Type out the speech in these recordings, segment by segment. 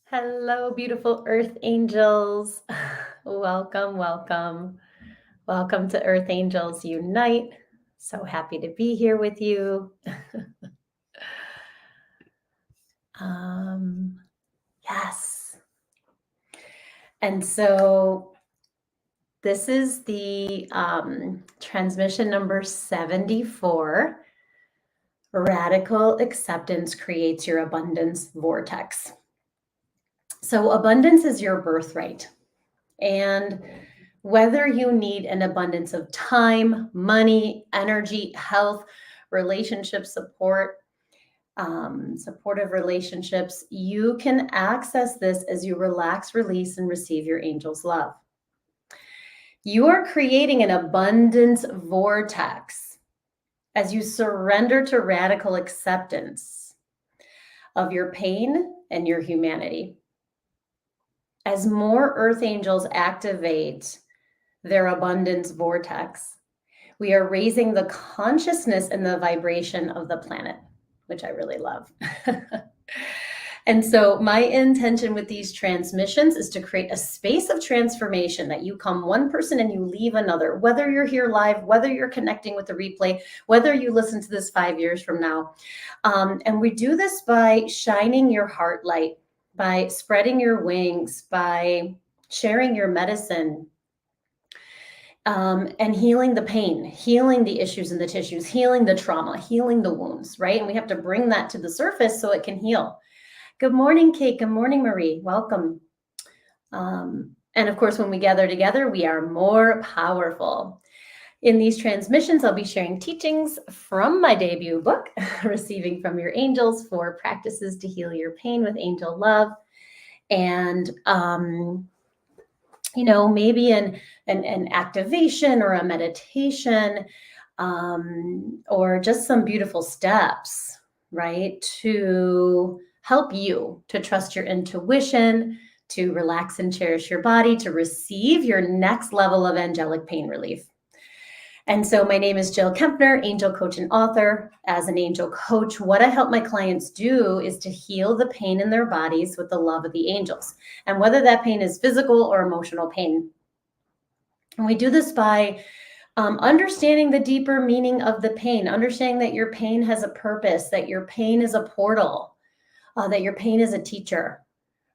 Hello, beautiful earth angels. Welcome, welcome. Welcome to Earth Angels Unite. So happy to be here with you. um, yes. And so this is the transmission number 74. Radical acceptance creates your abundance vortex. So abundance is your birthright. And whether you need an abundance of time, money, energy, health, relationship support, supportive relationships, you can access this as you relax, release, and receive your angel's love. You are creating an abundance vortex as you surrender to radical acceptance of your pain and your humanity. As more earth angels activate their abundance vortex, we are raising the consciousness and the vibration of the planet, which I really love. And so my intention with these transmissions is to create a space of transformation, that you come one person and you leave another, whether you're here live, whether you're connecting with the replay, whether you listen to this 5 years from now. And we do this by shining your heart light, by spreading your wings, by sharing your medicine, and healing the pain, healing the issues in the tissues, healing the trauma, healing the wounds, right? And we have to bring that to the surface so it can heal. Good morning, Kate. Good morning, Marie. Welcome. And of course, when we gather together, we are more powerful. In these transmissions, I'll be sharing teachings from my debut book, Receiving from Your Angels, 4 Practices to Heal Your Pain with Angel Love. And maybe an activation or a meditation, or just some beautiful steps, right, to help you to trust your intuition, to relax and cherish your body, to receive your next level of angelic pain relief. And so my name is Jill Kempner, angel coach and author. As an angel coach, what I help my clients do is to heal the pain in their bodies with the love of the angels. And whether that pain is physical or emotional pain. And we do this by understanding the deeper meaning of the pain, understanding that your pain has a purpose, that your pain is a portal, that your pain is a teacher,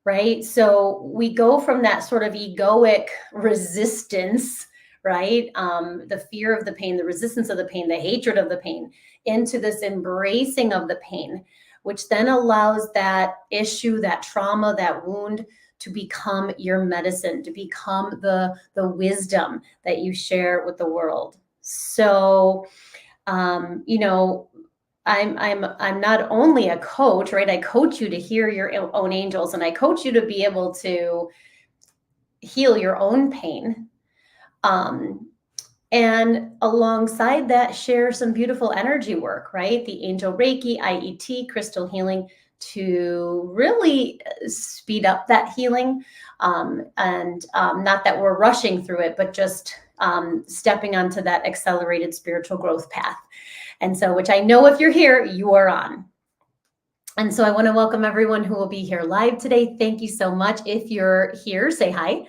right? So we go from that sort of egoic resistance, right? The fear of the pain, the resistance of the pain, the hatred of the pain, into this embracing of the pain, which then allows that issue, that trauma, that wound to become your medicine, to become the wisdom that you share with the world. So, I'm not only a coach, right? I coach you to hear your own angels, and I coach you to be able to heal your own pain. And alongside that, share some beautiful energy work, right? The angel Reiki, IET, crystal healing, to really speed up that healing. And not that we're rushing through it, but just stepping onto that accelerated spiritual growth path. And so, which I know if you're here, you are on. And so I want to welcome everyone who will be here live today. Thank you so much. If you're here, say hi.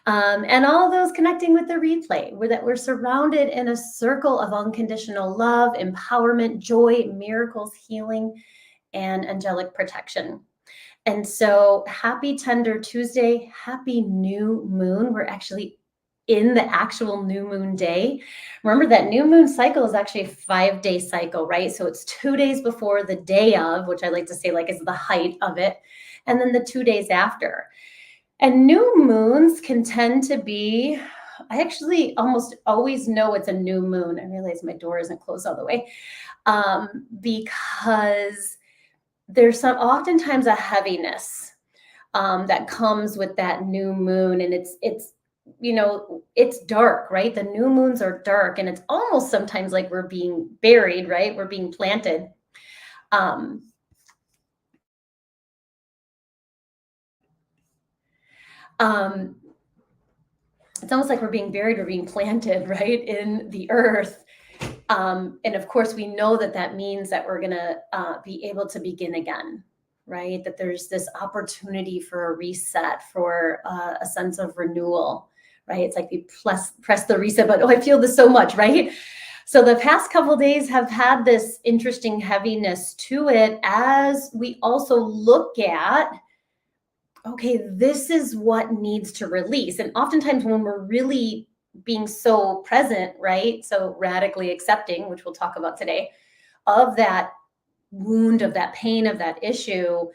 And all those connecting with the replay, we're surrounded in a circle of unconditional love, empowerment, joy, miracles, healing, and angelic protection. And so happy Tender Tuesday, happy new moon. We're actually in the actual new moon day. Remember that new moon cycle is actually a 5-day cycle, right? So it's 2 days before the day of, which I like to say like is the height of it, and then the 2 days after. And new moons can tend to be, I actually almost always know it's a new moon. I realize my door isn't closed all the way, because there's oftentimes a heaviness that comes with that new moon, and it's dark, right? The new moons are dark, and it's almost sometimes like we're being buried, right? We're being planted. It's almost like we're being buried or being planted, right, in the earth. And of course, we know that means that we're going to be able to begin again, right? That there's this opportunity for a reset, for a sense of renewal, right? It's like we press the reset button. Oh, I feel this so much, right? So the past couple of days have had this interesting heaviness to it as we also look at, okay, this is what needs to release. And oftentimes when we're really being so present, right? So radically accepting, which we'll talk about today, of that wound, of that pain, of that issue,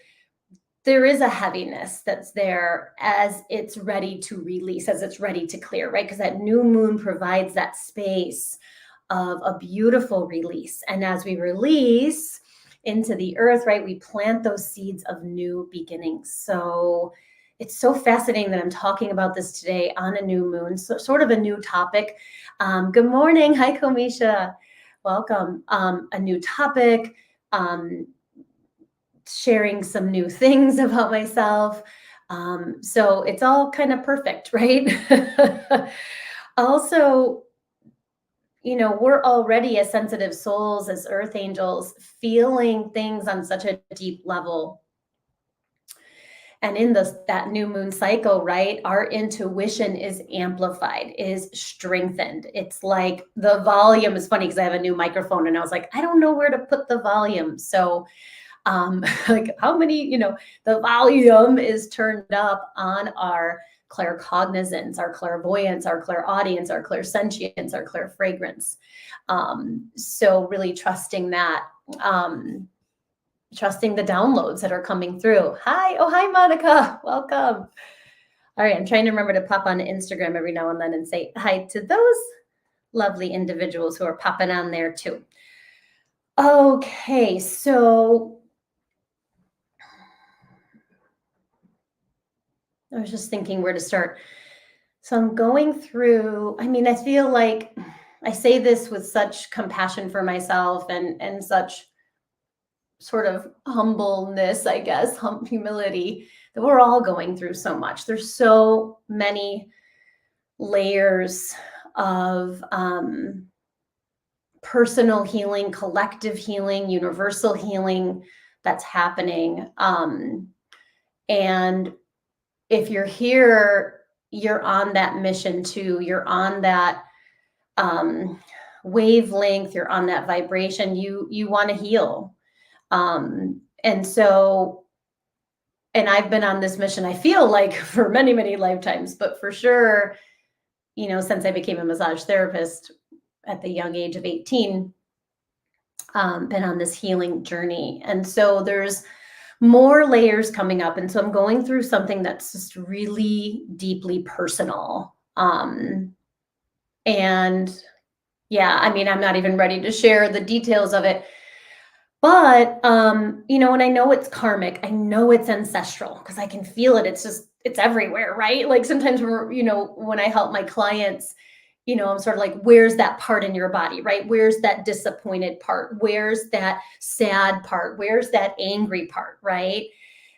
there is a heaviness that's there as it's ready to release, as it's ready to clear, right? Because that new moon provides that space of a beautiful release. And as we release into the earth, right, we plant those seeds of new beginnings. So it's so fascinating that I'm talking about this today on a new moon, so sort of a new topic. Good morning. Hi, Komisha. Welcome. A new topic. Sharing some new things about myself. So it's all kind of perfect, right? Also, we're already as sensitive souls, as earth angels, feeling things on such a deep level. And in that new moon cycle, right, our intuition is amplified, is strengthened. It's like the volume is funny because I have a new microphone and I was like, I don't know where to put the volume. So like how many, the volume is turned up on our claircognizance, our clairvoyance, our clairaudience, our clairsentience, our clairfragrance. So really trusting that, trusting the downloads that are coming through. Hi, oh, hi, Monica, welcome. All right, I'm trying to remember to pop on Instagram every now and then and say hi to those lovely individuals who are popping on there too. Okay, so I was just thinking where to start. So I'm going through, I feel like I say this with such compassion for myself and such sort of humbleness, I guess, humility, that we're all going through so much. There's so many layers of personal healing, collective healing, universal healing that's happening. And if you're here, you're on that mission too. You're on that wavelength. You're on that vibration. You want to heal. And so, and I've been on this mission, I feel like for many, many lifetimes, but for sure, since I became a massage therapist at the young age of 18, been on this healing journey. And so there's more layers coming up. And so I'm going through something that's just really deeply personal. And yeah, I'm not even ready to share the details of it. But, and I know it's karmic, I know it's ancestral because I can feel it. It's everywhere, right? Like sometimes when I help my clients, I'm sort of like, where's that part in your body, right? Where's that disappointed part? Where's that sad part? Where's that angry part, right?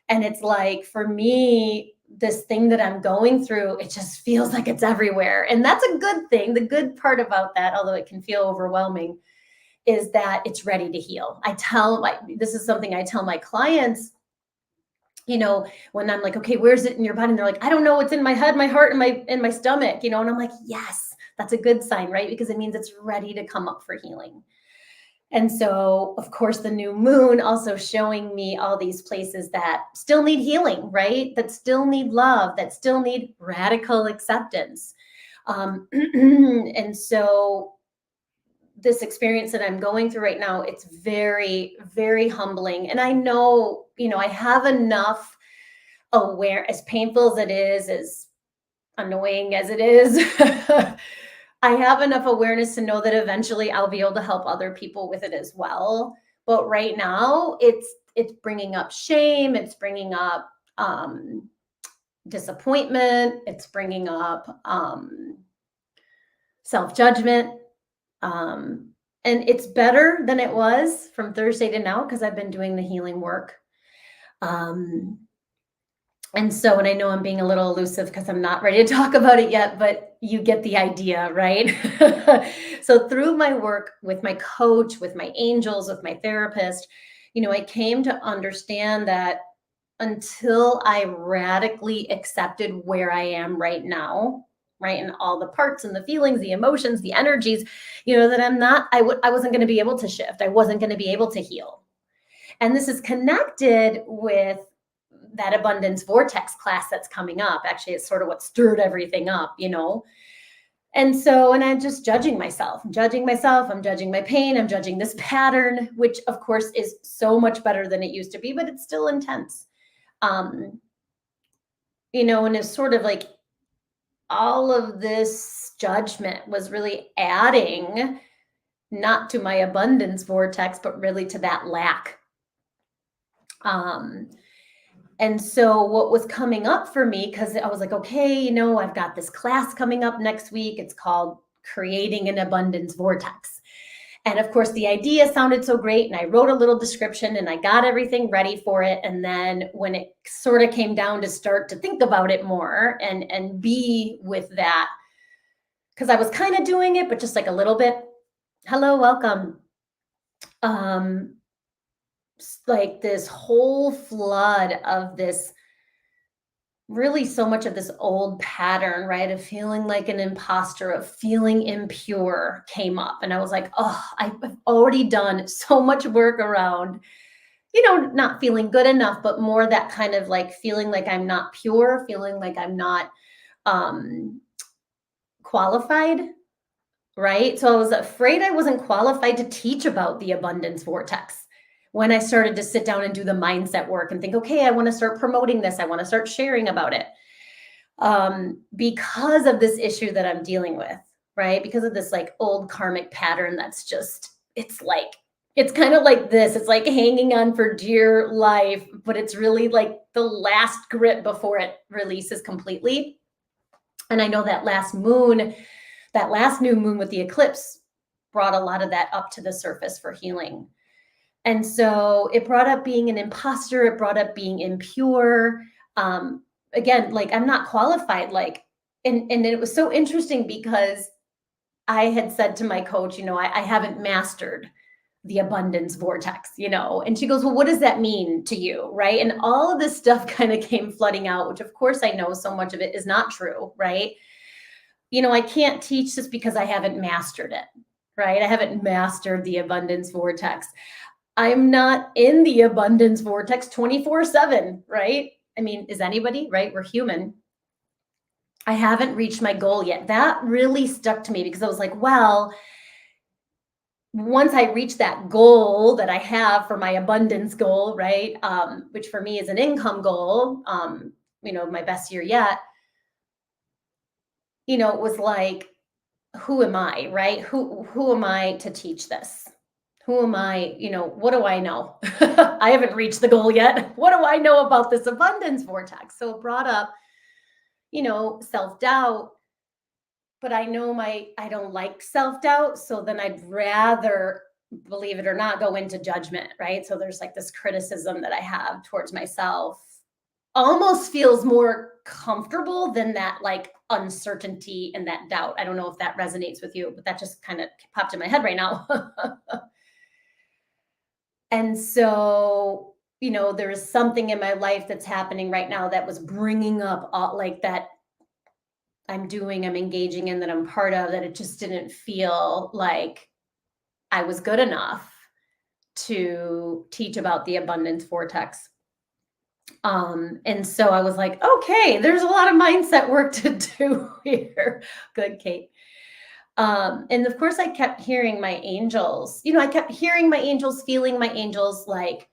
And it's like, for me, this thing that I'm going through, it just feels like it's everywhere. And that's a good thing. The good part about that, although it can feel overwhelming, is that it's ready to heal. This is something I tell my clients, when I'm like, okay, where's it in your body? And they're like, I don't know, it's in my head, my heart, and my stomach, and I'm like, yes, that's a good sign, right? Because it means it's ready to come up for healing. And so, of course, the new moon also showing me all these places that still need healing, right? That still need love, that still need radical acceptance. And so this experience that I'm going through right now, it's very, very humbling. And I know, I have enough as painful as it is, as annoying as it is, I have enough awareness to know that eventually I'll be able to help other people with it as well. But right now it's bringing up shame. It's bringing up disappointment. It's bringing up self-judgment. And it's better than it was from Thursday to now because I've been doing the healing work. And I know I'm being a little elusive because I'm not ready to talk about it yet, but you get the idea, right? So through my work with my coach, with my angels, with my therapist, I came to understand that until I radically accepted where I am right now, right, and all the parts and the feelings, the emotions, the energies, that I wasn't going to be able to shift. I wasn't going to be able to heal. And this is connected with that abundance vortex class that's coming up. Actually, it's sort of what stirred everything up. And I'm just judging myself. I'm judging myself. I'm judging my pain. I'm judging this pattern, which of course is so much better than it used to be, but it's still intense. And it's sort of like all of this judgment was really adding not to my abundance vortex, but really to that lack. And so what was coming up for me, because I was like, okay, I've got this class coming up next week. It's called Creating an Abundance Vortex. And of course, the idea sounded so great. And I wrote a little description and I got everything ready for it. And then when it sort of came down to start to think about it more and be with that, because I was kind of doing it, but just like a little bit. Hello, welcome. Like this whole flood of this, really so much of this old pattern, right, of feeling like an imposter, of feeling impure came up. And I was like, oh, I've already done so much work around, not feeling good enough, but more that kind of like feeling like I'm not pure, feeling like I'm not qualified, right? So I was afraid I wasn't qualified to teach about the abundance vortex. When I started to sit down and do the mindset work and think, okay, I want to start promoting this. I want to start sharing about it. Because of this issue that I'm dealing with, right? Because of this like old karmic pattern that's just, it's kind of like this. It's like hanging on for dear life, but it's really like the last grip before it releases completely. And I know that last new moon with the eclipse brought a lot of that up to the surface for healing. And so it brought up being an imposter. It brought up being impure. Again, like I'm not qualified, and it was so interesting because I had said to my coach, I haven't mastered the abundance vortex, and she goes, well, what does that mean to you? Right. And all of this stuff kind of came flooding out, which of course I know so much of it is not true. Right. I can't teach this because I haven't mastered it. Right. I haven't mastered the abundance vortex. I'm not in the abundance vortex 24/7, right? I mean, is anybody, right? We're human. I haven't reached my goal yet. That really stuck to me because I was like, well, once I reach that goal that I have for my abundance goal, right? Which for me is an income goal, my best year yet, it was like, who am I, right? Who am I to teach this? Who am I? What do I know? I haven't reached the goal yet. What do I know about this abundance vortex? So it brought up, self-doubt, but I know I don't like self-doubt. So then I'd rather, believe it or not, go into judgment, right? So there's like this criticism that I have towards myself almost feels more comfortable than that like uncertainty and that doubt. I don't know if that resonates with you, but that just kind of popped in my head right now. And so, there is something in my life that's happening right now that was bringing up all like that I'm engaging in, that I'm part of, that it just didn't feel like I was good enough to teach about the abundance vortex. And so I was like, okay, there's a lot of mindset work to do here. Good, Kate. And of course I kept hearing my angels, I kept hearing my angels, feeling my angels, like,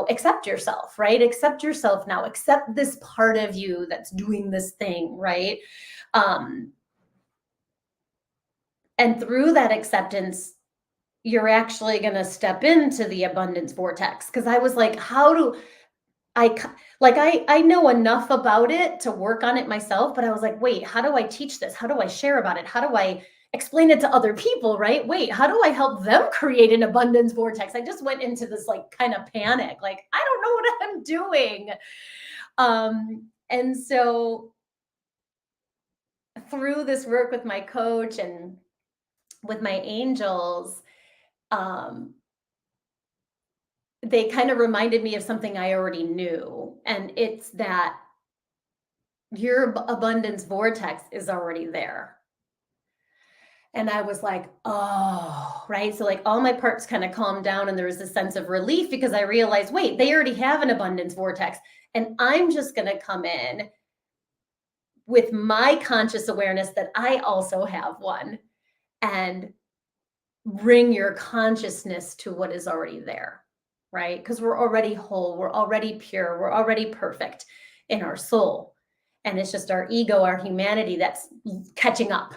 accept yourself, right? Accept yourself now, accept this part of you that's doing this thing, right? And through that acceptance, you're actually going to step into the abundance vortex. Cause I was like, how do I know enough about it to work on it myself, but I was like, wait, how do I teach this? How do I share about it? How do I explain it to other people, right? Wait, how do I help them create an abundance vortex? I just went into this like kind of panic, like, I don't know what I'm doing. And so through this work with my coach and with my angels, they kind of reminded me of something I already knew. And it's that your abundance vortex is already there. And I was like, oh, right. So, like, all my parts kind of calmed down, and there was this sense of relief because I realized, wait, they already have an abundance vortex. And I'm just going to come in with my conscious awareness that I also have one and bring your consciousness to what is already there, right? Because we're already whole, we're already pure, we're already perfect in our soul. And it's just our ego, our humanity that's catching up.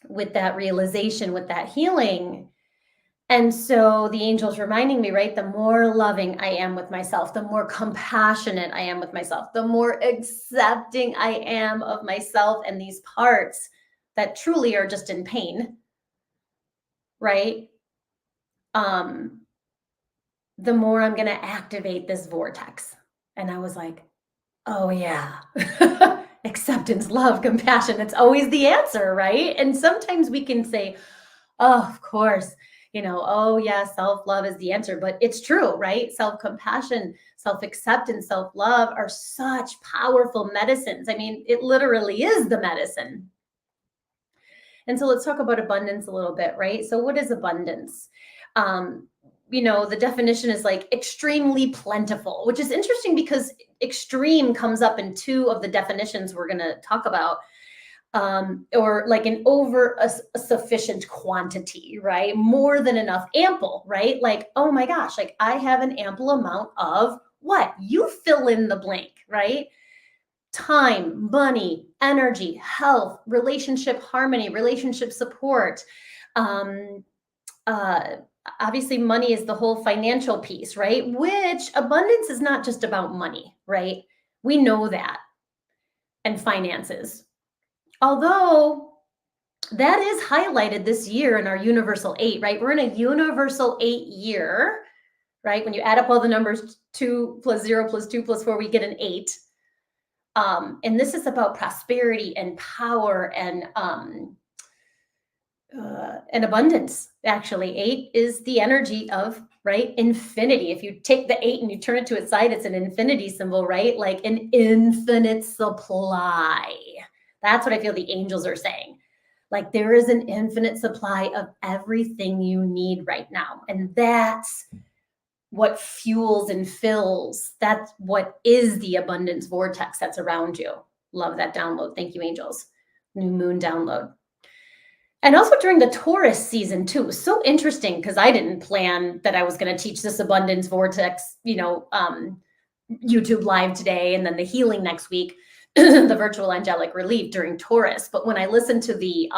With that realization, with that healing. And so the angel's reminding me, right? The more loving I am with myself, the more compassionate I am with myself, the more accepting I am of myself and these parts that truly are just in pain, right? Um, the more I'm going to activate this vortex. And I was like, oh, yeah. Acceptance, love, compassion. It's always the answer, right? And sometimes we can say, oh, of course, oh, yeah, self-love is the answer. But it's true, right? Self-compassion, self-acceptance, self-love are such powerful medicines. I mean, it literally is the medicine. And so let's talk about abundance a little bit, right? So what is abundance? The definition is like extremely plentiful, which is interesting because extreme comes up in two of the definitions we're going to talk about. Or like an over a sufficient quantity, right? More than enough, ample, right? Like, oh my gosh, like I have an ample amount of what? You fill in the blank, right? Time, money, energy, health, relationship harmony, relationship support. Um, uh, Obviously, money is the whole financial piece, right? Which abundance is not just about money, right? We know that, and finances. Although that is highlighted this year in our universal 8, right? We're in a universal 8 year, right? When you add up all the numbers, 2 plus 0 plus 2 plus 4, we get an 8. And this is about prosperity and power and abundance. Actually, 8 is the energy of, right, infinity. If you take the 8 and you turn it to its side, it's an infinity symbol, right? Like an infinite supply. That's what I feel the angels are saying. Like there is an infinite supply of everything you need right now. And that's what fuels and fills. That's what is the abundance vortex that's around you. Love that download. Thank you, angels. New moon download. And also during the Taurus season too. So interesting because I didn't plan that I was going to teach this abundance vortex, YouTube live today and then the healing next week, the virtual angelic relief during Taurus. But when I listened to the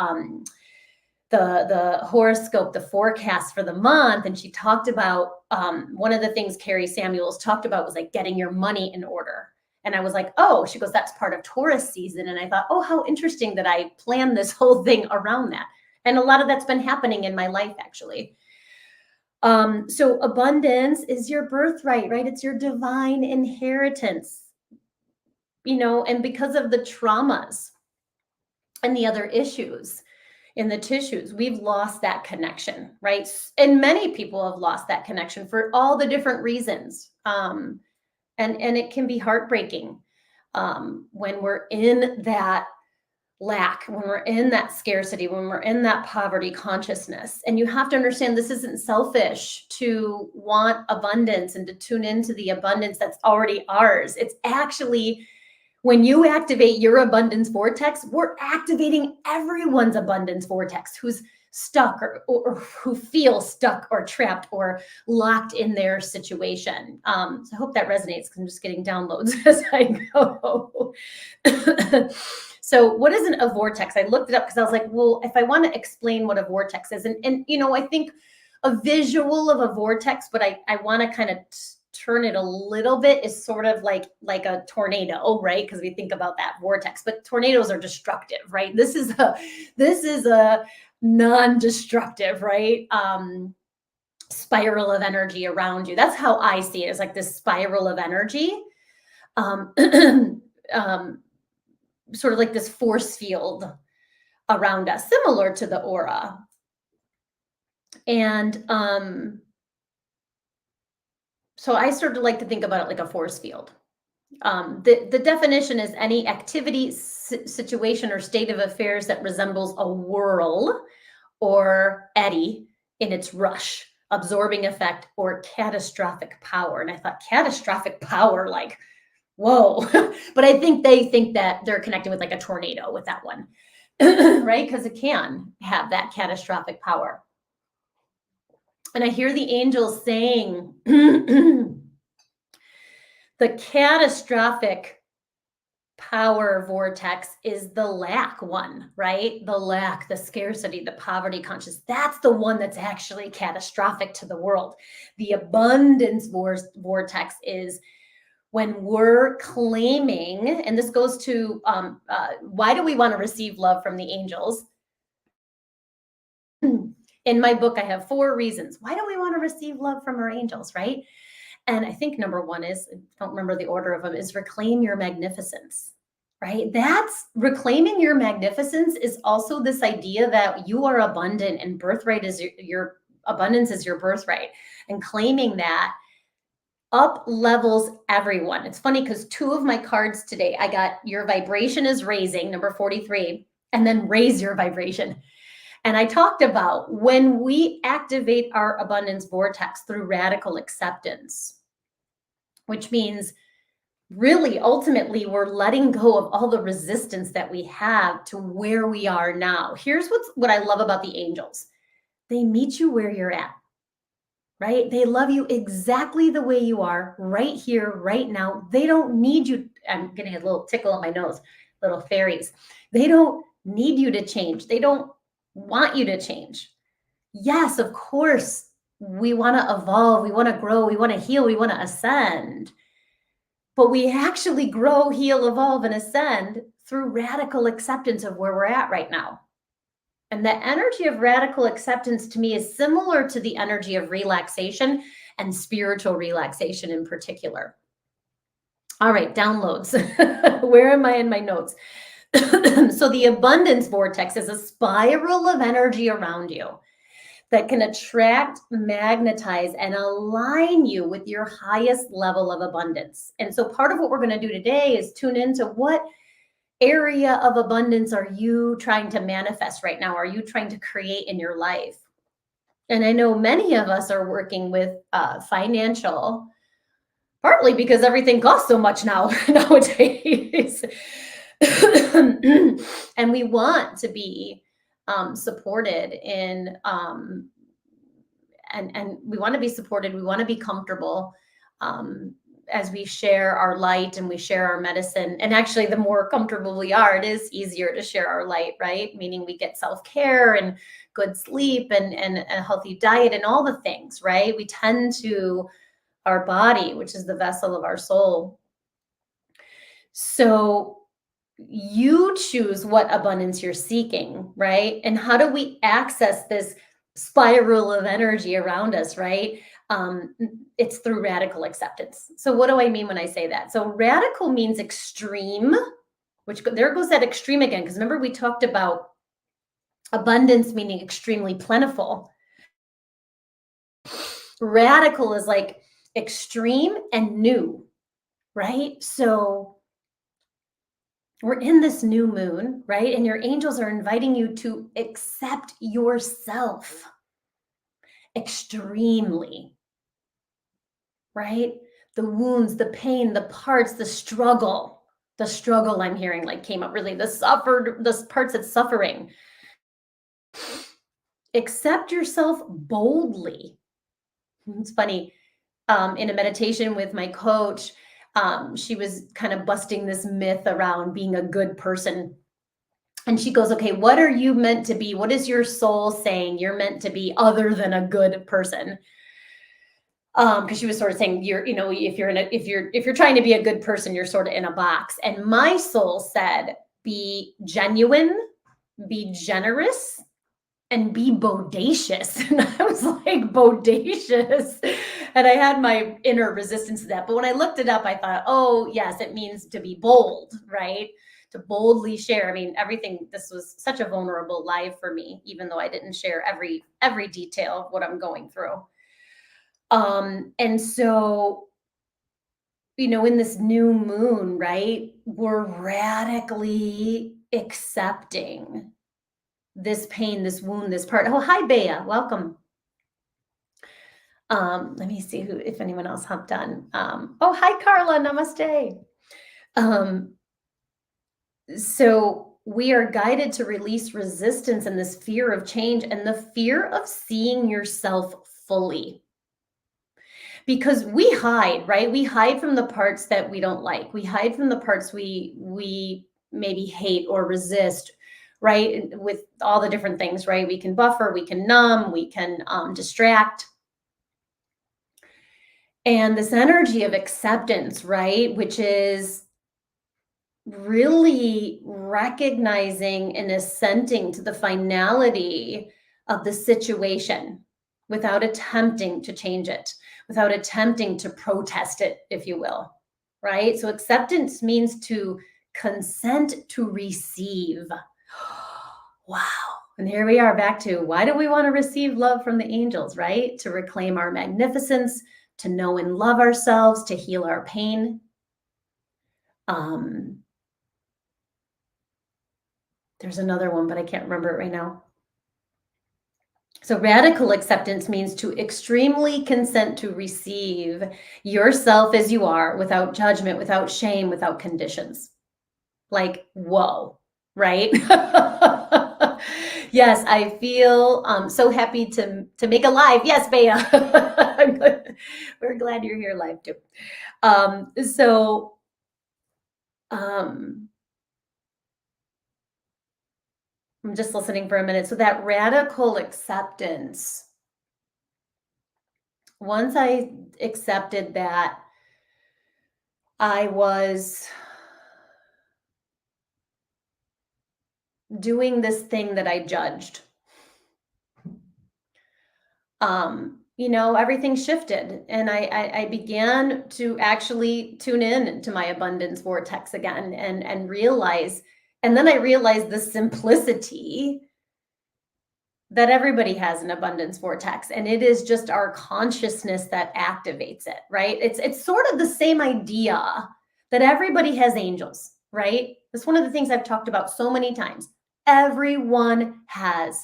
horoscope, the forecast for the month, and she talked about one of the things Carrie Samuels talked about was like getting your money in order. And I was like, oh, she goes, that's part of Taurus season. And I thought, oh, how interesting that I planned this whole thing around that. And a lot of that's been happening in my life, actually. So abundance is your birthright, right? It's your divine inheritance, and because of the traumas and the other issues in the tissues, we've lost that connection, right? And many people have lost that connection for all the different reasons. And it can be heartbreaking when we're in that lack, when we're in that scarcity, when we're in that poverty consciousness. And you have to understand this isn't selfish to want abundance and to tune into the abundance that's already ours. It's actually, when you activate your abundance vortex, we're activating everyone's abundance vortex who's stuck or who feels stuck or trapped or locked in their situation. So I hope that resonates because I'm just getting downloads as I go. So what is a vortex? I looked it up because I was like, well, if I want to explain what a vortex is, and I think a visual of a vortex, but I want to kind of turn it a little bit, is sort of like a tornado, right? Because we think about that vortex, but tornadoes are destructive, right? This is a non-destructive, right? Spiral of energy around you. That's how I see it. It's like this spiral of energy. Sort of like this force field around us, similar to the aura. And So I sort of like to think about it like a force field. The definition is any activity, situation, or state of affairs that resembles a whirl or eddy in its rush, absorbing effect, or catastrophic power. And I thought catastrophic power, like, whoa. But I think they think that they're connecting with like a tornado with that one, right? Because it can have that catastrophic power. And I hear the angels saying, the catastrophic power vortex is the lack one, right? The lack, the scarcity, the poverty conscious. That's the one that's actually catastrophic to the world. The abundance vortex is when we're claiming, and this goes to why do we want to receive love from the angels? In my book, I have 4 reasons. Why do we want to receive love from our angels, right? And I think number 1 is, I don't remember the order of them, is reclaim your magnificence, right? That's reclaiming your magnificence is also this idea that you are abundant and birthright is your abundance is your birthright. And claiming that up levels everyone. It's funny because 2 of my cards today, I got your vibration is raising, number 43, and then raise your vibration. And I talked about when we activate our abundance vortex through radical acceptance, which means really ultimately we're letting go of all the resistance that we have to where we are now. Here's what I love about the angels. They meet you where you're at, right? They love you exactly the way you are right here, right now. They don't need you. I'm getting a little tickle in my nose, little fairies. They don't need you to change. They don't want you to change. Yes, of course, we want to evolve, we want to grow, we want to heal, we want to ascend. But we actually grow, heal, evolve, and ascend through radical acceptance of where we're at right now. And the energy of radical acceptance to me is similar to the energy of relaxation and spiritual relaxation in particular. All right, downloads. Where am I in my notes? So the abundance vortex is a spiral of energy around you that can attract, magnetize, and align you with your highest level of abundance. And so part of what we're going to do today is tune into what area of abundance are you trying to manifest right now? Are you trying to create in your life? And I know many of us are working with financial, partly because everything costs so much now nowadays. And we want to be supported in and we want to be supported, we want to be comfortable as we share our light and we share our medicine. And actually the more comfortable we are, it is easier to share our light, right? Meaning we get self-care and good sleep and a healthy diet and all the things, right? We tend to our body, which is the vessel of our soul. So you choose what abundance you're seeking, right? And how do we access this spiral of energy around us, right? It's through radical acceptance. So what do I mean when I say that? So radical means extreme, which there goes that extreme again, because remember we talked about abundance meaning extremely plentiful. Radical is like extreme and new, right? So we're in this new moon, right? And your angels are inviting you to accept yourself extremely, right? The wounds, the pain, the parts, the struggle I'm hearing like came up really, the parts that's suffering. Accept yourself boldly. It's funny, in a meditation with my coach, she was kind of busting this myth around being a good person. And she goes, okay, what are you meant to be? What is your soul saying you're meant to be other than a good person? Because she was sort of saying if you're trying to be a good person, you're sort of in a box. And my soul said, be genuine, be generous, and be bodacious. And I was like, bodacious. And I had my inner resistance to that. But when I looked it up, I thought, oh, yes, it means to be bold, right? To boldly share. I mean, everything, this was such a vulnerable live for me, even though I didn't share every detail of what I'm going through. And so, in this new moon, right, we're radically accepting this pain, this wound, this part. Oh, hi, Bea. Welcome. Let me see if anyone else hopped on. Oh, hi, Carla. Namaste. Um, so we are guided to release resistance and this fear of change and the fear of seeing yourself fully. Because we hide, right? We hide from the parts that we don't like. We hide from the parts we maybe hate or resist, right? With all the different things, right? We can buffer, we can numb, we can distract. And this energy of acceptance, right? Which is really recognizing and assenting to the finality of the situation without attempting to change it, without attempting to protest it, if you will, right? So acceptance means to consent to receive. Wow. And here we are back to why do we want to receive love from the angels, right? To reclaim our magnificence, to know and love ourselves, to heal our pain. There's another one, but I can't remember it right now. So radical acceptance means to extremely consent to receive yourself as you are without judgment, without shame, without conditions. Like, whoa, right? Yes, I feel so happy to make a live. Yes, Bea. We're glad you're here live too. I'm just listening for a minute. So that radical acceptance, once I accepted that I was doing this thing that I judged, everything shifted and I began to actually tune in to my abundance vortex again and realize, and then I realized the simplicity that everybody has an abundance vortex, and it is just our consciousness that activates it, right? It's sort of the same idea that everybody has angels, right? That's one of the things I've talked about so many times. Everyone has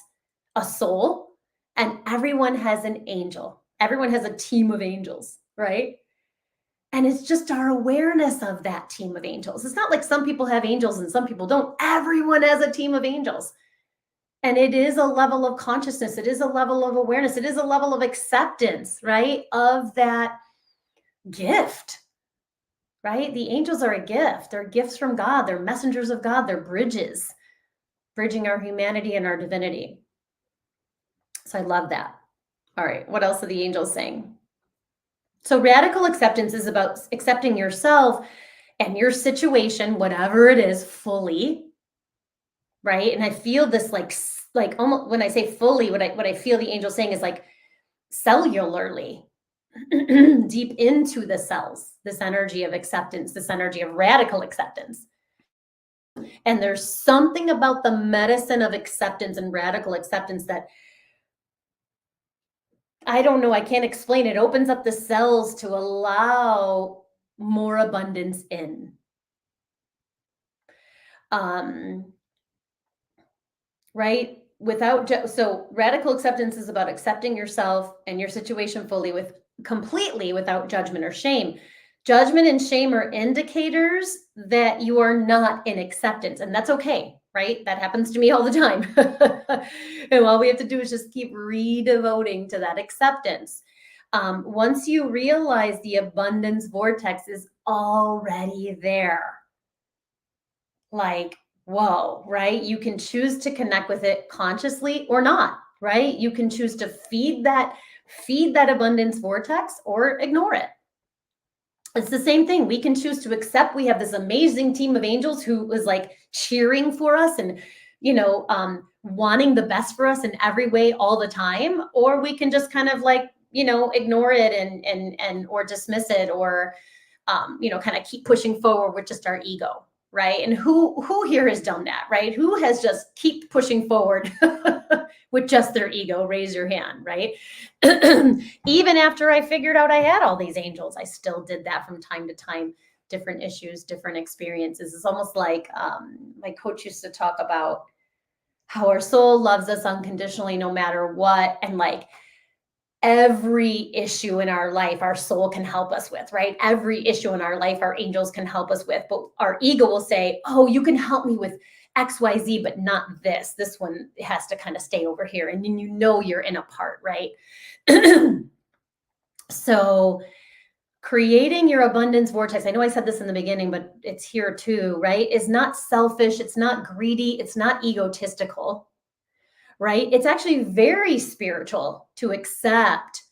a soul and everyone has an angel. Everyone has a team of angels, right? And it's just our awareness of that team of angels. It's not like some people have angels and some people don't. Everyone has a team of angels. And it is a level of consciousness. It is a level of awareness. It is a level of acceptance, right? Of that gift, right? The angels are a gift. They're gifts from God. They're messengers of God. They're bridges, bridging our humanity and our divinity. So I love that. All right. What else are the angels saying? So radical acceptance is about accepting yourself and your situation, whatever it is, fully, right? And I feel this like almost when I say fully, what I feel the angel saying is like cellularly, deep into the cells, this energy of acceptance, this energy of radical acceptance. And there's something about the medicine of acceptance and radical acceptance that I don't know, I can't explain. It opens up the cells to allow more abundance in. Right? So radical acceptance is about accepting yourself and your situation fully completely without judgment or shame. Judgment and shame are indicators that you are not in acceptance, and that's okay, right? That happens to me all the time. And all we have to do is just keep redevoting to that acceptance. Once you realize the abundance vortex is already there, like, whoa, right? You can choose to connect with it consciously or not, right? You can choose to feed that abundance vortex or ignore it. It's the same thing. We can choose to accept we have this amazing team of angels who is like cheering for us and, wanting the best for us in every way all the time, or we can just kind of like, ignore it and or dismiss it or, kind of keep pushing forward with just our ego. Right. And who here has done that, right? Who has just keep pushing forward with just their ego? Raise your hand, right? Even after I figured out I had all these angels, I still did that from time to time. Different issues, different experiences. It's almost like my coach used to talk about how our soul loves us unconditionally no matter what. And like every issue in our life, our soul can help us with, right? Every issue in our life, our angels can help us with. But our ego will say, oh, you can help me with XYZ, but not this. This one has to kind of stay over here. And then you're in a part, right? So creating your abundance vortex, I know I said this in the beginning, but it's here too, right? Is not selfish. It's not greedy. It's not egotistical, right? It's actually very spiritual to accept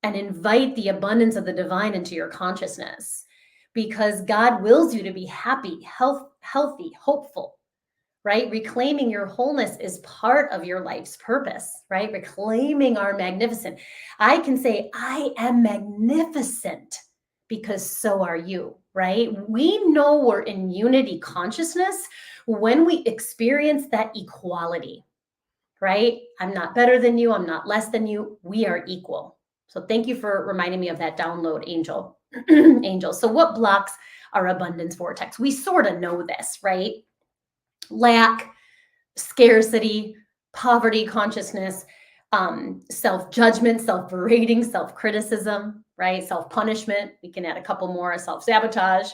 and invite the abundance of the divine into your consciousness, because God wills you to be happy, healthy, hopeful, right? Reclaiming your wholeness is part of your life's purpose, right? Reclaiming our magnificent. I can say, I am magnificent because so are you, right? We know we're in unity consciousness when we experience that equality, right? I'm not better than you. I'm not less than you. We are equal. So thank you for reminding me of that download, Angel. Angel. So what blocks our abundance vortex? We sort of know this, right? Lack, scarcity, poverty consciousness, self-judgment, self-berating, self-criticism, right? Self-punishment. We can add a couple more, self-sabotage,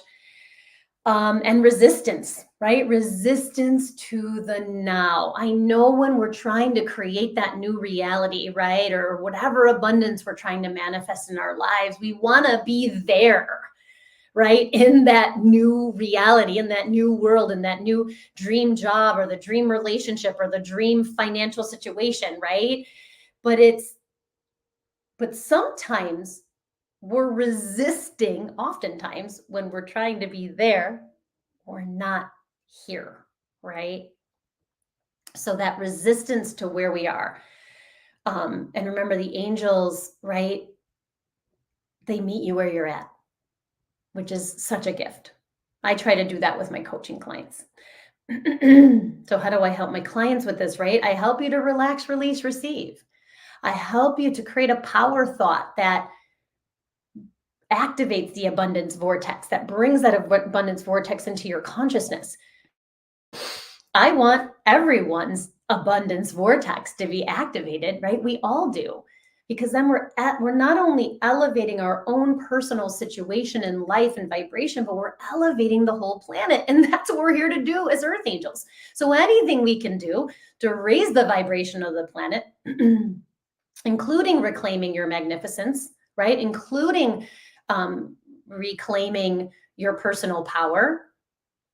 and resistance, right? Resistance to the now. I know when we're trying to create that new reality, right? Or whatever abundance we're trying to manifest in our lives, we want to be there, right? In that new reality, in that new world, in that new dream job or the dream relationship or the dream financial situation, right? But sometimes we're resisting, oftentimes when we're trying to be there, we're not here, right? So that resistance to where we are. And remember the angels, right? They meet you where you're at, which is such a gift. I try to do that with my coaching clients. So how do I help my clients with this, right? I help you to relax, release, receive. I help you to create a power thought that activates the abundance vortex, that brings that abundance vortex into your consciousness. I want everyone's abundance vortex to be activated, right? We all do. Because then we're not only elevating our own personal situation in life and vibration, but we're elevating the whole planet. And that's what we're here to do as Earth Angels. So anything we can do to raise the vibration of the planet, including reclaiming your magnificence, right? Including reclaiming your personal power,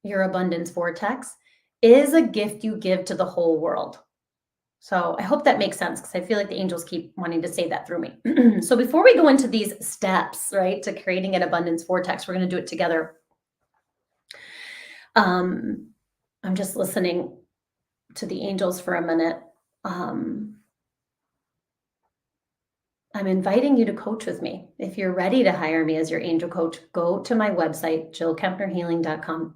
your abundance vortex, is a gift you give to the whole world. So I hope that makes sense, because I feel like the angels keep wanting to say that through me. So before we go into these steps, right, to creating an abundance vortex, we're going to do it together. I'm just listening to the angels for a minute. I'm inviting you to coach with me. If you're ready to hire me as your angel coach, go to my website, jillkempnerhealing.com.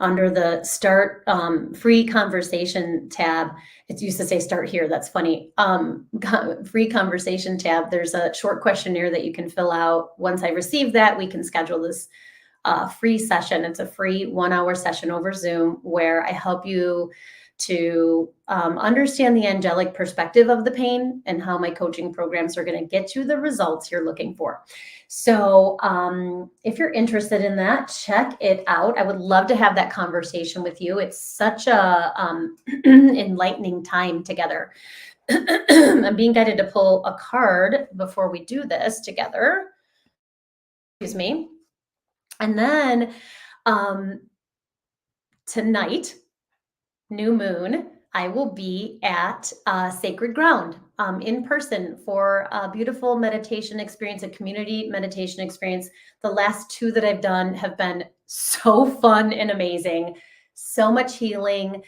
Under the start free conversation tab, it used to say start here. That's funny. Free conversation tab. There's a short questionnaire that you can fill out. Once I receive that, we can schedule this free session. It's a free 1-hour session over Zoom where I help you to understand the angelic perspective of the pain and how my coaching programs are going to get you the results you're looking for. So if you're interested in that, check it out. I would love to have that conversation with you. It's such a enlightening time together. I'm being guided to pull a card before we do this together. Excuse me. And then tonight, new moon, I will be at Sacred Ground in person for a beautiful meditation experience, a community meditation experience. The last 2 that I've done have been so fun and amazing. So much healing,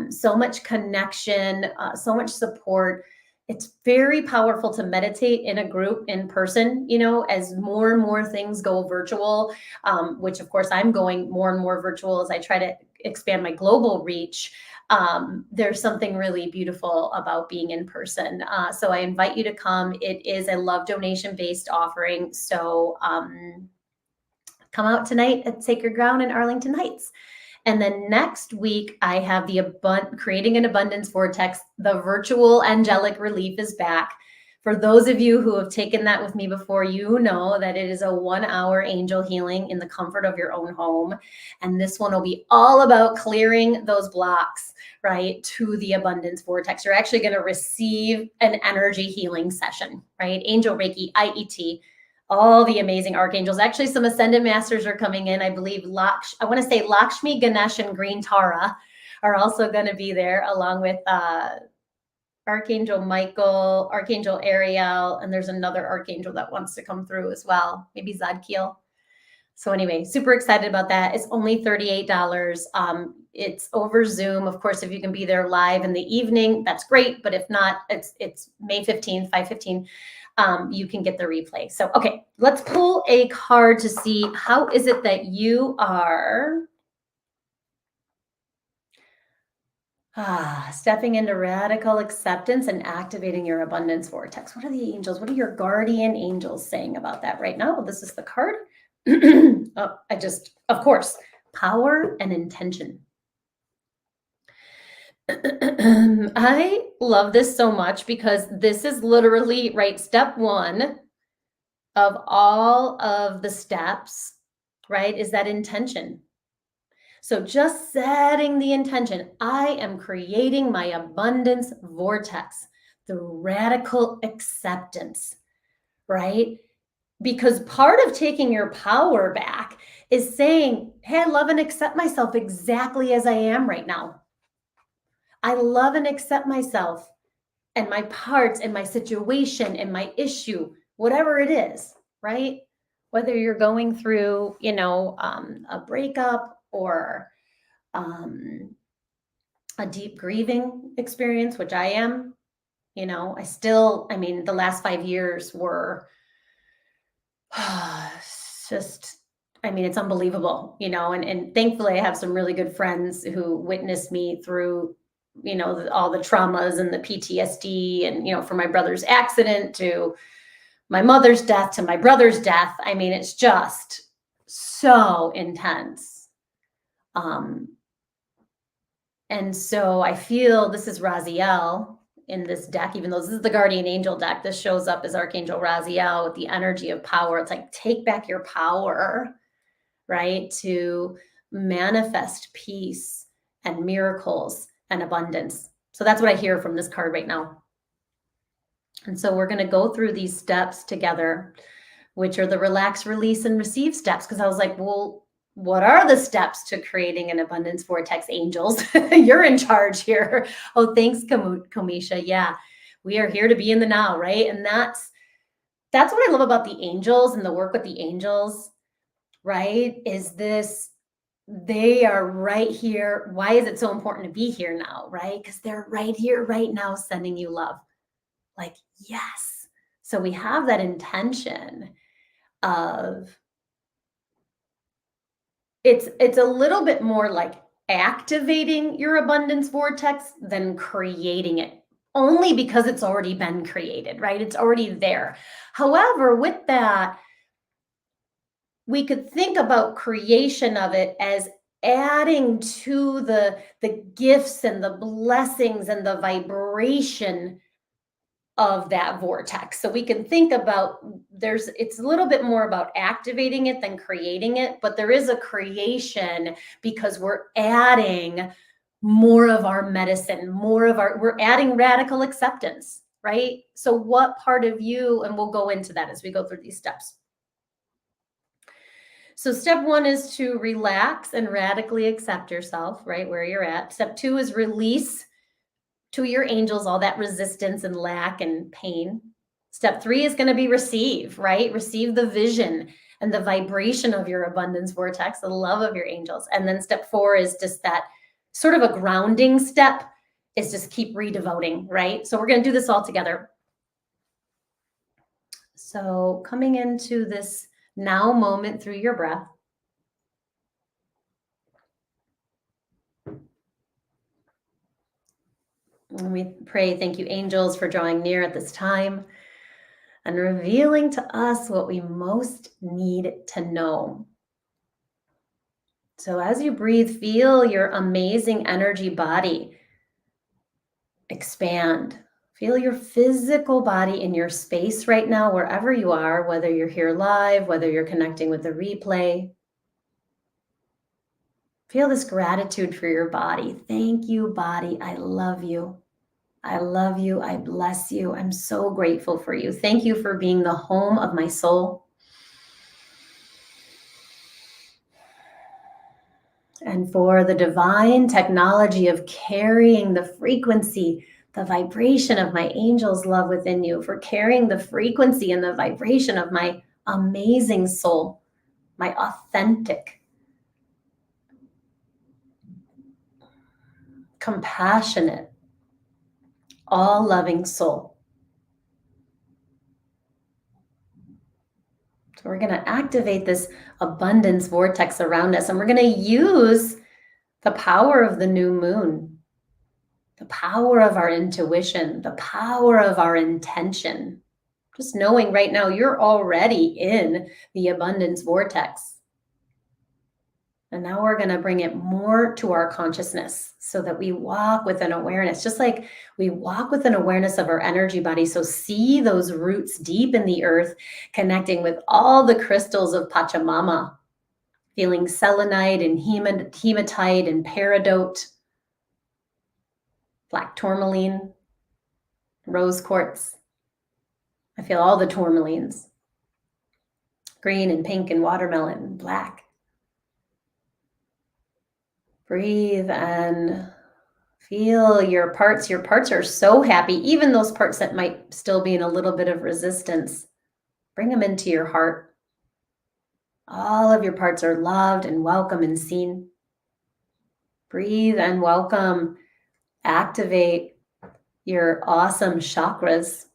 so much connection, so much support. It's very powerful to meditate in a group in person, as more and more things go virtual, which of course I'm going more and more virtual as I try to expand my global reach. There's something really beautiful about being in person. So I invite you to come. It is a love donation based offering. So come out tonight at Sacred Ground in Arlington Heights. And then next week, I have the Creating an Abundance Vortex. The virtual angelic relief is back. For those of you who have taken that with me before, you know that it is a 1-hour angel healing in the comfort of your own home. And this one will be all about clearing those blocks, right, to the abundance vortex. You're actually going to receive an energy healing session, right? Angel Reiki, IET, all the amazing archangels. Actually, some ascended masters are coming in. I believe I want to say Lakshmi, Ganesh, and Green Tara are also going to be there, along with Archangel Michael, Archangel Ariel, and there's another archangel that wants to come through as well, maybe Zadkiel. So anyway, super excited about that. It's only $38. It's over Zoom. Of course, if you can be there live in the evening, that's great. But if not, it's May 15th, 5:15. You can get the replay. So, okay, let's pull a card to see how is it that you are stepping into radical acceptance and activating your abundance vortex. What are the angels? What are your guardian angels saying about that right now? This is the card. Of course, power and intention. I love this so much because this is literally, right, step one of all of the steps, right, is that intention. So just setting the intention, I am creating my abundance vortex, the radical acceptance, right? Because part of taking your power back is saying, hey, I love and accept myself exactly as I am right now. I love and accept myself and my parts and my situation and my issue, whatever it is, right? Whether you're going through, a breakup or a deep grieving experience, which I am, the last 5 years were just, it's unbelievable, and thankfully I have some really good friends who witnessed me through, all the traumas and the PTSD and, from my brother's accident to my mother's death to my brother's death. It's just so intense. And so I feel this is Raziel in this deck, even though this is the guardian angel deck, this shows up as Archangel Raziel with the energy of power. It's like, take back your power, right? To manifest peace and miracles and abundance. So that's what I hear from this card right now. And so we're going to go through these steps together, which are the relax, release, and receive steps. Because I was like, well, what are the steps to creating an abundance vortex, angels? You're in charge here. Oh, thanks, Kamisha. Yeah, we are here to be in the now, right? And that's what I love about the angels and the work with the angels, right? Is this, they are right here. Why is it so important to be here now, right? Because they're right here, right now, sending you love. Like, yes. So we have that intention of, it's a little bit more like activating your abundance vortex than creating it, only because it's already been created, right? It's already there. However, with that, we could think about creation of it as adding to the gifts and the blessings and the vibration of that vortex. So we can think about it's a little bit more about activating it than creating it, but there is a creation because we're adding more of our medicine, we're adding radical acceptance, right? So what part of you, and we'll go into that as we go through these steps. So step one is to relax and radically accept yourself, right where you're at. Step two is release to your angels all that resistance and lack and pain. Step three is going to be receive, right? Receive the vision and the vibration of your abundance vortex, the love of your angels. And then step four is just that sort of a grounding step is just keep redevoting, right? So we're going to do this all together. So coming into this now moment through your breath. And we pray, thank you, angels, for drawing near at this time and revealing to us what we most need to know. So as you breathe, feel your amazing energy body expand. Feel your physical body in your space right now, wherever you are, whether you're here live, whether you're connecting with the replay. Feel this gratitude for your body. Thank you, body. I love you. I love you. I bless you. I'm so grateful for you. Thank you for being the home of my soul. And for the divine technology of carrying the frequency, the vibration of my angel's love within you, for carrying the frequency and the vibration of my amazing soul, my authentic, compassionate, all-loving soul. So we're going to activate this abundance vortex around us, and we're going to use the power of the new moon, the power of our intuition, the power of our intention. Just knowing right now you're already in the abundance vortex. And now we're going to bring it more to our consciousness so that we walk with an awareness, just like we walk with an awareness of our energy body. So see those roots deep in the earth, connecting with all the crystals of Pachamama, feeling selenite and hematite and peridot, black tourmaline, rose quartz. I feel all the tourmalines, green and pink and watermelon and black. Breathe and feel your parts. Your parts are so happy, even those parts that might still be in a little bit of resistance. Bring them into your heart. All of your parts are loved and welcome and seen. Breathe and welcome. Activate your awesome chakras,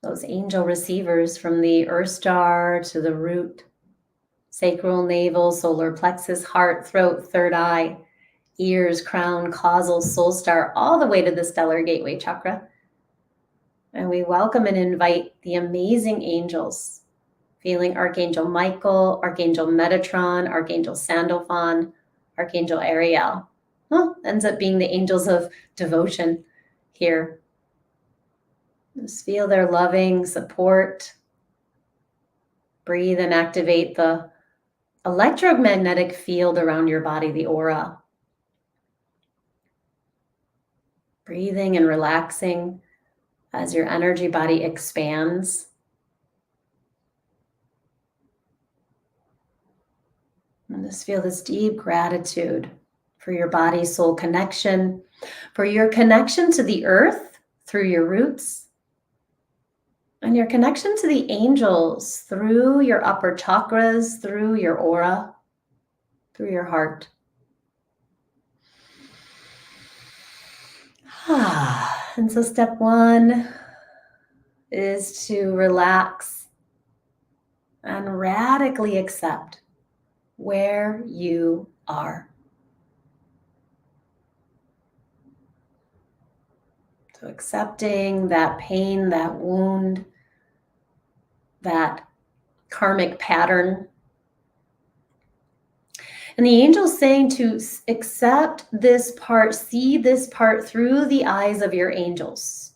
those angel receivers from the earth star to the root, sacral, navel, solar plexus, heart, throat, third eye, ears, crown, causal, soul star, all the way to the stellar gateway chakra. And we welcome and invite the amazing angels, feeling Archangel Michael, Archangel Metatron, Archangel Sandalphon, Archangel Ariel. Well, ends up being the angels of devotion here. Just feel their loving support. Breathe and activate the electromagnetic field around your body, the aura. Breathing and relaxing as your energy body expands. And just feel this deep gratitude for your body-soul connection, for your connection to the earth through your roots, and your connection to the angels through your upper chakras, through your aura, through your heart. And so step one is to relax and radically accept where you are. So accepting that pain, that wound, that karmic pattern. And the angel's saying to accept this part, see this part through the eyes of your angels.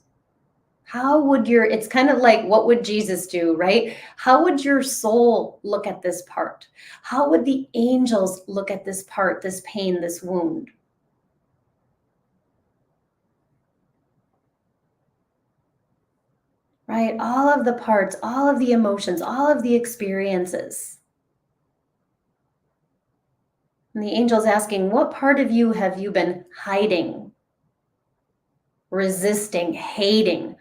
How would it's kind of like, what would Jesus do, right? How would your soul look at this part? How would the angels look at this part, this pain, this wound? Right? All of the parts, all of the emotions, all of the experiences. And the angel's asking, what part of you have you been hiding, resisting, hating,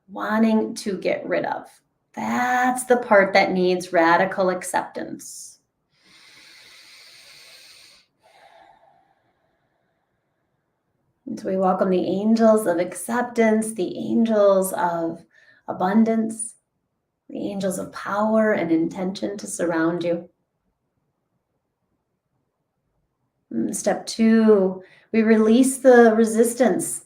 wanting to get rid of? That's the part that needs radical acceptance. And so we welcome the angels of acceptance, the angels of abundance, the angels of power and intention to surround you. And step 2, we release the resistance.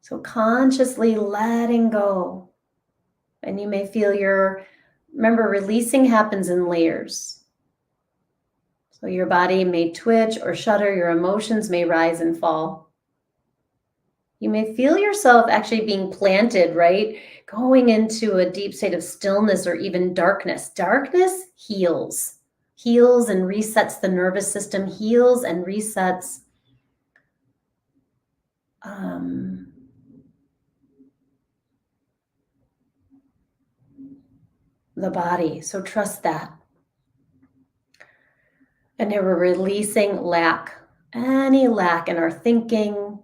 So consciously letting go. And you may feel remember, releasing happens in layers. So your body may twitch or shudder, your emotions may rise and fall. You may feel yourself actually being planted, right? Going into a deep state of stillness or even darkness. Darkness heals and resets the nervous system, heals and resets the body. So trust that. And then we're releasing lack, any lack in our thinking,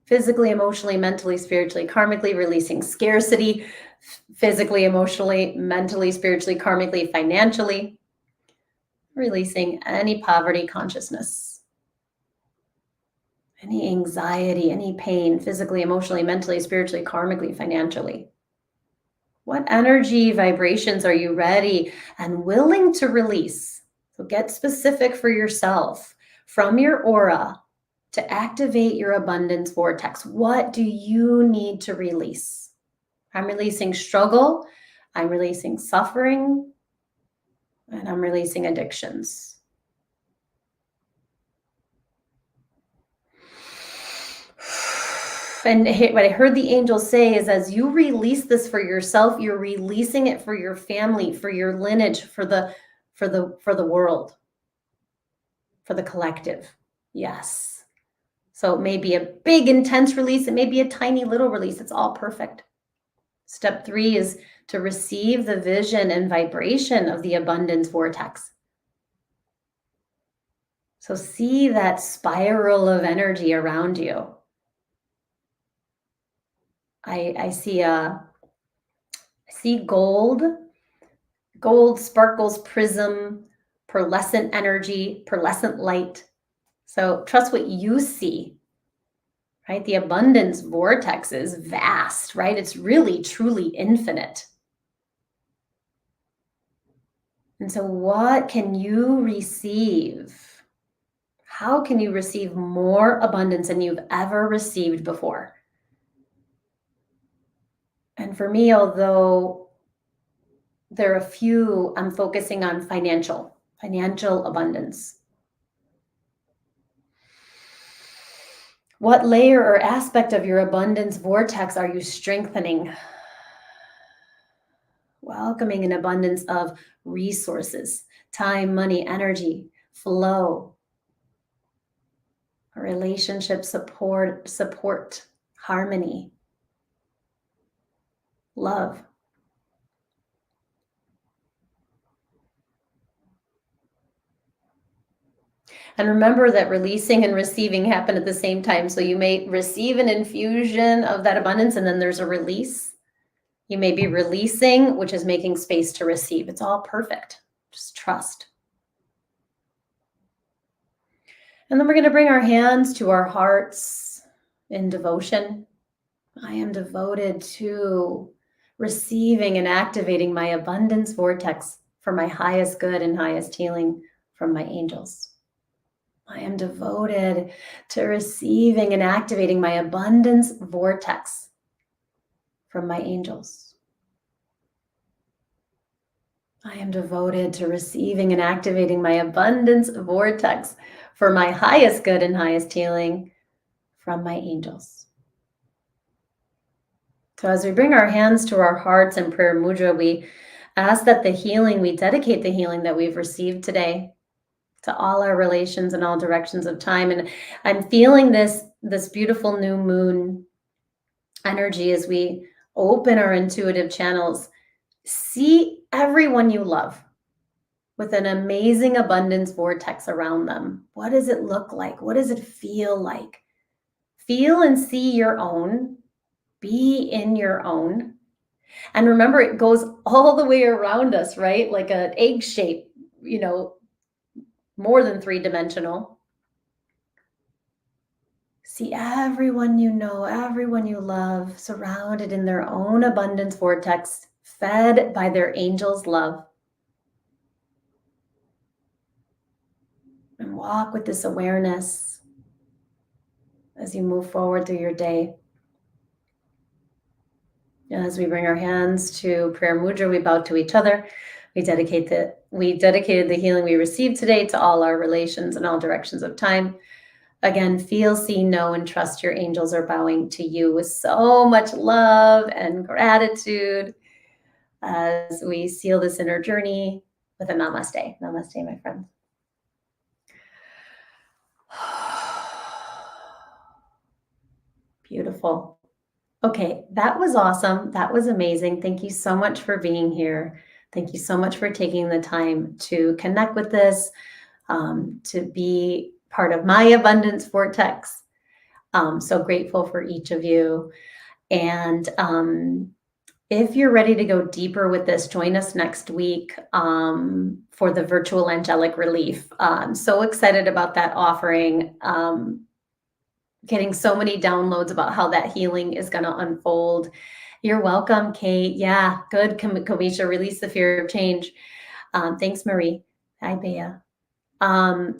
physically, emotionally, mentally, spiritually, karmically, releasing scarcity, physically, emotionally, mentally, spiritually, karmically, financially, releasing any poverty consciousness, any anxiety, any pain, physically, emotionally, mentally, spiritually, karmically, financially. What energy vibrations are you ready and willing to release? So get specific for yourself from your aura to activate your abundance vortex. What do you need to release? I'm releasing struggle, I'm releasing suffering, and I'm releasing addictions. And what I heard the angels say is, as you release this for yourself, you're releasing it for your family, for your lineage, for the world, for the collective. Yes. So it may be a big, intense release. It may be a tiny little release. It's all perfect. Step 3 is to receive the vision and vibration of the abundance vortex. So see that spiral of energy around you. I see gold sparkles, prism, pearlescent energy, pearlescent light. So trust what you see, right? The abundance vortex is vast, right? It's really, truly infinite. And so what can you receive? How can you receive more abundance than you've ever received before? And for me, although there are a few, I'm focusing on financial abundance. What layer or aspect of your abundance vortex are you strengthening? Welcoming an abundance of resources, time, money, energy, flow, relationship support, harmony, love. And remember that releasing and receiving happen at the same time. So you may receive an infusion of that abundance, and then there's a release. You may be releasing, which is making space to receive. It's all perfect. Just trust. And then we're going to bring our hands to our hearts in devotion. I am devoted to receiving and activating my abundance vortex for my highest good and highest healing from my angels. I am devoted to receiving and activating my abundance vortex from my angels. I am devoted to receiving and activating my abundance vortex for my highest good and highest healing from my angels. So as we bring our hands to our hearts in prayer mudra, we ask that we dedicate the healing that we've received today to all our relations and all directions of time. And I'm feeling this beautiful new moon energy as we open our intuitive channels. See everyone you love with an amazing abundance vortex around them. What does it look like? What does it feel like? Feel and see your own. Be in your own. And remember, it goes all the way around us, right? Like an egg shape, more than 3-dimensional. See everyone you know, everyone you love, surrounded in their own abundance vortex, fed by their angels' love. And walk with this awareness as you move forward through your day. And as we bring our hands to prayer mudra, we bow to each other. We dedicated the healing we received today to all our relations and all directions of time. Again, feel, see, know, and trust your angels are bowing to you with so much love and gratitude as we seal this inner journey with a namaste. Namaste, my friends. Beautiful. Okay, that was awesome. That was amazing. Thank you so much for being here. Thank you so much for taking the time to connect with this, to be part of my abundance vortex. So grateful for each of you. And if you're ready to go deeper with this, join us next week for the virtual angelic relief. I'm so excited about that offering. Getting so many downloads about how that healing is going to unfold. You're welcome, Kate. Yeah, good. Kamisha, release the fear of change. Thanks, Marie. Hi, Bea.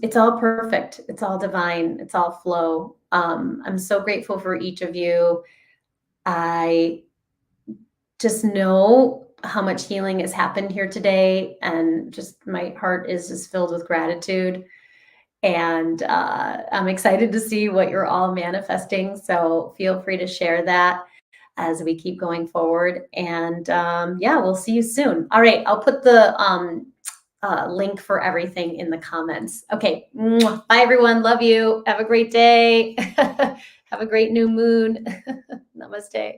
It's all perfect. It's all divine. It's all flow. I'm so grateful for each of you. I just know how much healing has happened here today, and just my heart is just filled with gratitude. And I'm excited to see what you're all manifesting. So feel free to share that as we keep going forward. And yeah, we'll see you soon. All right, I'll put the link for everything in the comments. Okay, bye everyone. Love you. Have a great day. Have a great new moon. Namaste.